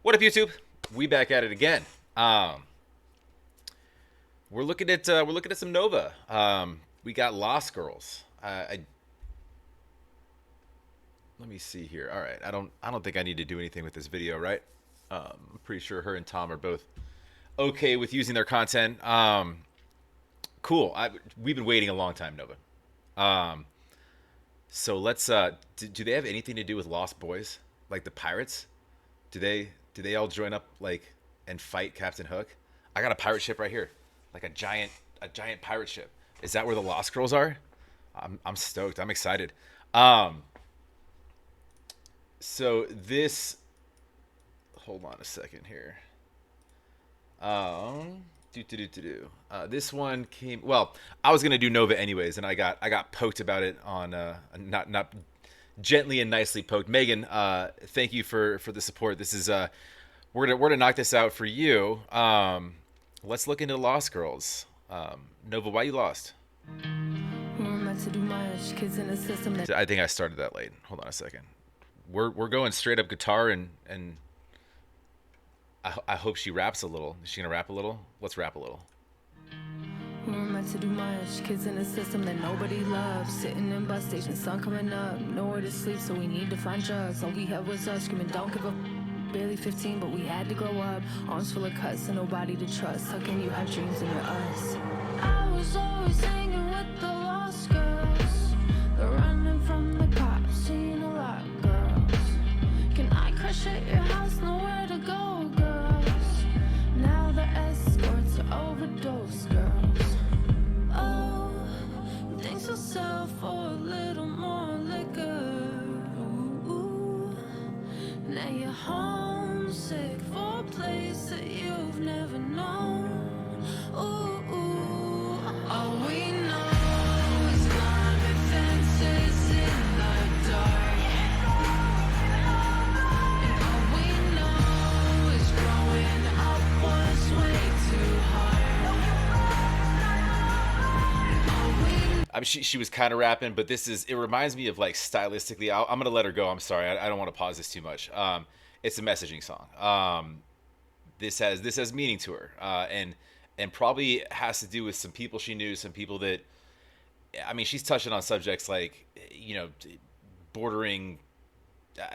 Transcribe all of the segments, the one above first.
What up, YouTube? We back at it again. We're looking at some Nova. We got Lost Girls. Let me see here. All right, I don't think I need to do anything with this video, right? I'm pretty sure her and Tom are both okay with using their content. Cool. We've been waiting a long time, Nova. Um, so let's. Do they have anything to do with Lost Boys, like the pirates? Do they all join up like and fight Captain Hook? I got a pirate ship right here, like a giant pirate ship. Is that where the Lost Girls are? I'm stoked. I'm excited. Um, so this. Hold on a second here. This one came. Well, I was gonna do Nova anyways, and I got poked about it on not gently and nicely poked. Megan, thank you for the support. This is we're gonna knock this out for you. Let's look into Lost Girls. Nova, why you lost? I think I started that late. Hold on a second. We're going straight up guitar and I hope she raps a little. Is she gonna rap a little? Let's rap a little. We were meant to do much, kids in a system that nobody loves. Sitting in bus station, sun coming up, nowhere to sleep, so we need to find drugs. All we had was us screaming, don't give up. Barely 15, but we had to grow up. Arms full of cuts and nobody to trust. How can you have dreams and you're us? I was always hanging with the lost girls. They're running from the cops, seeing a lot of girls. Can I crash at your house? Nowhere to go, girls. Now the escorts are overdose girls. Oh, things will sell for a little more liquor. Ooh, now you're homesick for a place that you've never known. Ooh, all we know is climbing fences in the dark. And all we know is growing up was way too hard. And all we I mean, she was kind of rapping, but it reminds me of like stylistically. I'm gonna let her go. I'm sorry. I don't want to pause this too much. It's a messaging song. This has meaning to her, and probably has to do with some people she knew, some people that. I mean, she's touching on subjects like bordering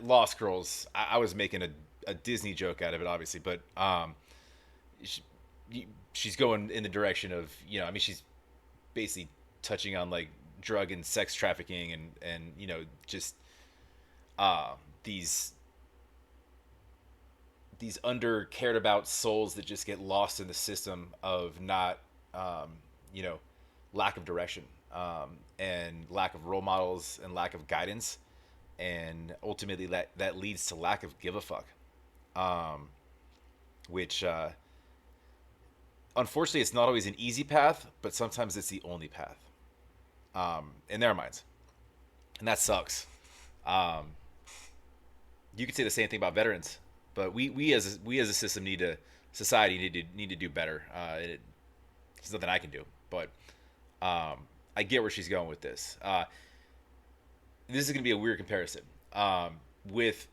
Lost Girls. I was making a Disney joke out of it, obviously, but she, she's going in the direction of I mean, she's basically touching on like drug and sex trafficking and just these under cared about souls that just get lost in the system of not lack of direction, and lack of role models and lack of guidance, and ultimately that leads to lack of give a fuck, which unfortunately it's not always an easy path, but sometimes it's the only path, in their minds, and that sucks. Um, you could say the same thing about veterans, but we as a system society need to do better. There's nothing I can do, but I get where she's going with this. This is going to be a weird comparison, with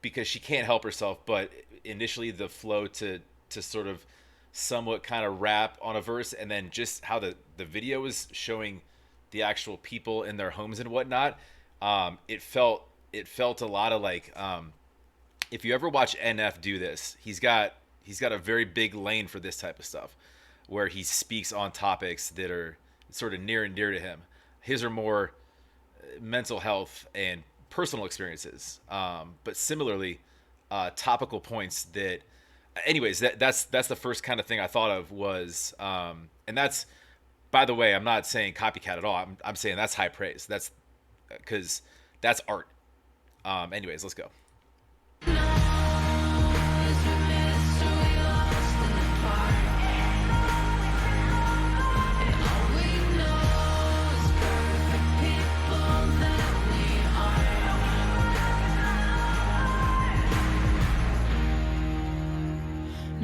because she can't help herself, but initially the flow to sort of somewhat kind of rap on a verse, and then just how the video was showing the actual people in their homes and whatnot. It felt a lot of like, if you ever watch NF do this, he's got a very big lane for this type of stuff, where he speaks on topics that are sort of near and dear to him. His are more mental health and personal experiences, but similarly topical points that. Anyways, that's the first kind of thing I thought of was, and that's, by the way, I'm not saying copycat at all. I'm saying that's high praise. That's because that's art. Anyways, let's go.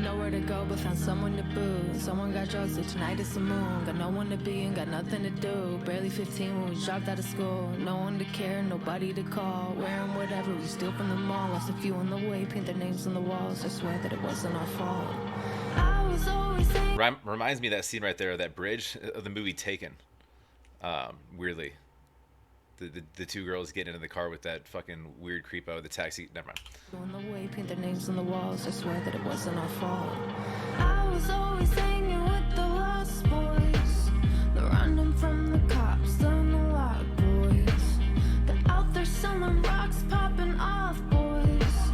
nowhere to go, but found someone to boo. Someone got drugs, so tonight it's the moon. Got no one to be and got nothing to do. Barely 15 when we dropped out of school. No one to care, nobody to call. Wearing whatever we steal from the mall. Lost a few on the way, paint their names on the walls. I swear that it wasn't our fault. I was always saying. Reminds me of that scene right there, that bridge of the movie Taken. Weirdly. The two girls getting into the car with that fucking weird creepo, the taxi. Never mind. On the way, paint their names on the walls. I swear that it wasn't our fault. I was always hanging with the lost boys, the random from the cops, the lot boys. They're out there selling rocks, popping off boys.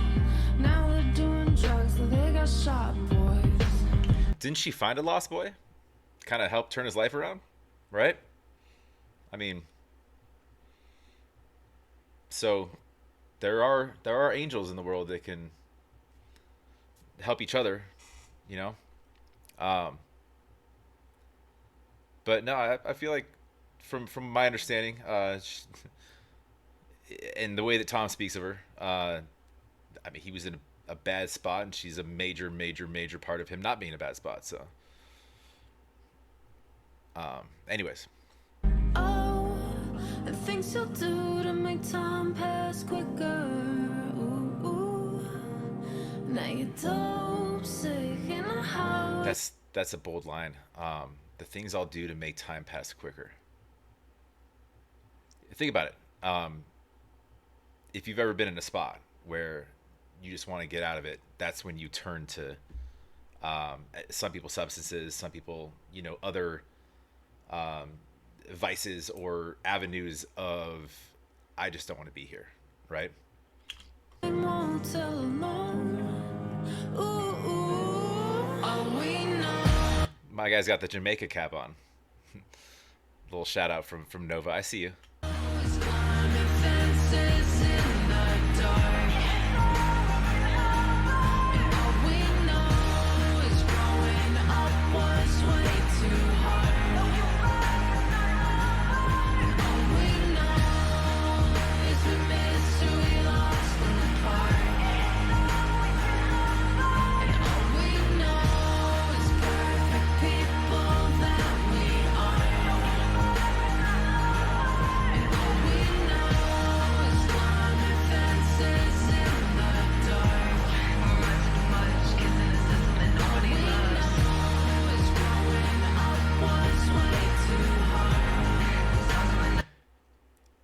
Now they're doing drugs, so they got shot boys. Didn't she find a lost boy? Kind of help turn his life around, right? I mean. So there are angels in the world that can help each other, you know. But no, I feel like from my understanding, and the way that Tom speaks of her, I mean, he was in a bad spot, and she's a major, major, major part of him not being in a bad spot. So, anyways. The things you'll do to make time pass quicker. Ooh, ooh. Now you're dope, sick in a house. That's a bold line. The things I'll do to make time pass quicker. Think about it. If you've ever been in a spot where you just want to get out of it, that's when you turn to some people substances, some people, you know, other vices or avenues of I just don't want to be here, right? My guy's got the Jamaica cap on. Little shout out from Nova. I see you.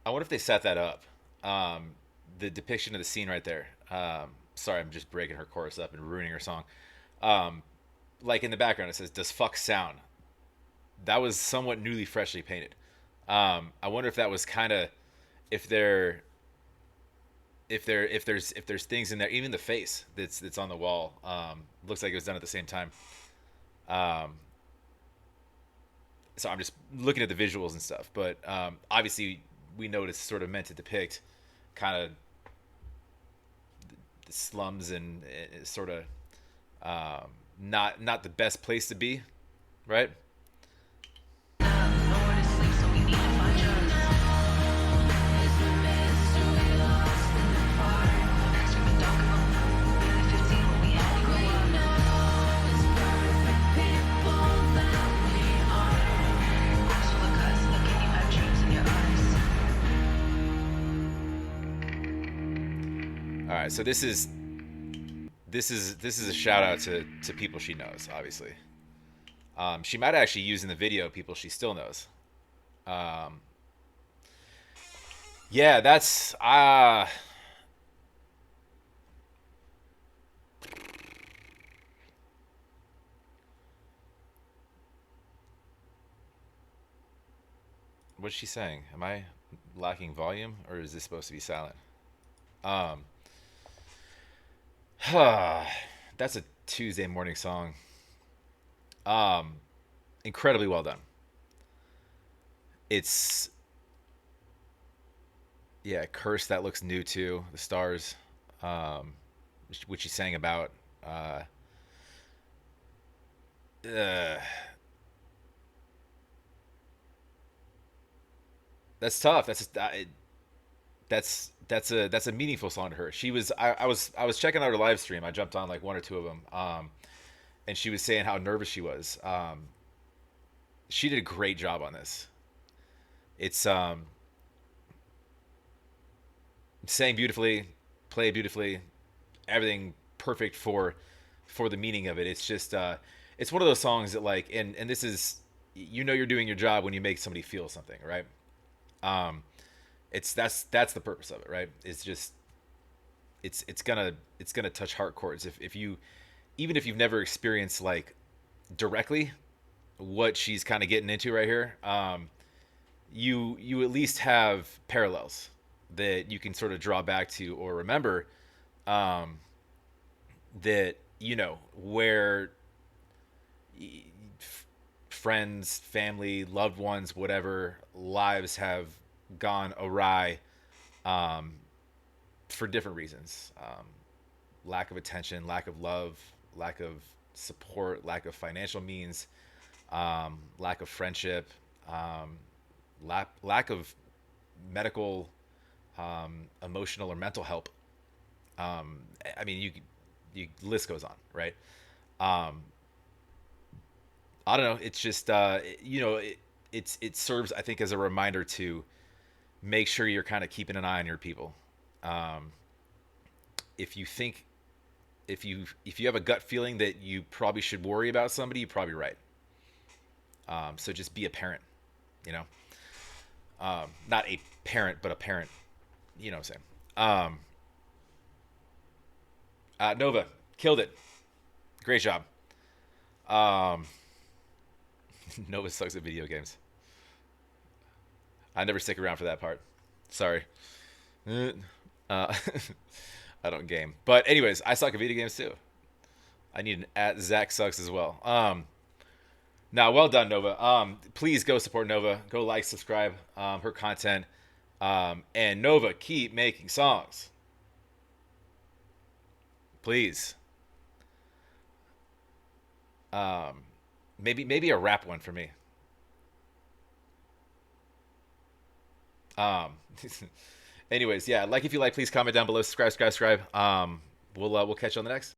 I wonder if they set that up. The depiction of the scene right there. Sorry, I'm just breaking her chorus up and ruining her song. Like in the background, it says, "Does fuck sound?" That was somewhat newly, freshly painted. I wonder if that was kind of, if there's things in there, even the face that's on the wall. Looks like it was done at the same time. So I'm just looking at the visuals and stuff, but obviously we know it's sort of meant to depict kind of the slums and sort of not the best place to be, right? All right, so this is a shout out to people she knows, obviously. She might actually use in the video people she still knows. Yeah, that's what's she saying? Am I lacking volume, or is this supposed to be silent? That's a Tuesday morning song. Incredibly well done. It's, yeah, Curse, that looks new too. The Stars, which he sang about. That's tough. That's a meaningful song to her. She was I was checking out her live stream. I jumped on like one or two of them. and she was saying how nervous she was. She did a great job on this. It's sang beautifully, played beautifully, everything perfect for the meaning of it. It's just it's one of those songs that like, and this is, you're doing your job when you make somebody feel something, right? Um, it's that's the purpose of it, right? It's just it's gonna touch heart chords if you, even if you've never experienced like directly what she's kind of getting into right here. You at least have parallels that you can sort of draw back to or remember, um, that where friends, family, loved ones, whatever, lives have gone awry, um, for different reasons. Lack of attention, lack of love, lack of support, lack of financial means, lack of friendship, lack of medical, emotional or mental help. I mean, you list goes on, right? Um, I don't know. It's just it serves, I think, as a reminder to make sure you're kind of keeping an eye on your people. Um, if you think if you have a gut feeling that you probably should worry about somebody, you're probably right. So just be a parent, you know, not a parent, but a parent. You know what I'm saying? Nova killed it. Great job. Um, Nova sucks at video games. I never stick around for that part. Sorry. Uh, I don't game. But anyways, I suck at video games too. I need an at Zach sucks as well. Now, well done, Nova. Please go support Nova. Go like, subscribe, her content. And Nova, keep making songs, please. Um, maybe a rap one for me. Um, anyways, yeah, like if you like, please comment down below, subscribe. We'll catch you on the next.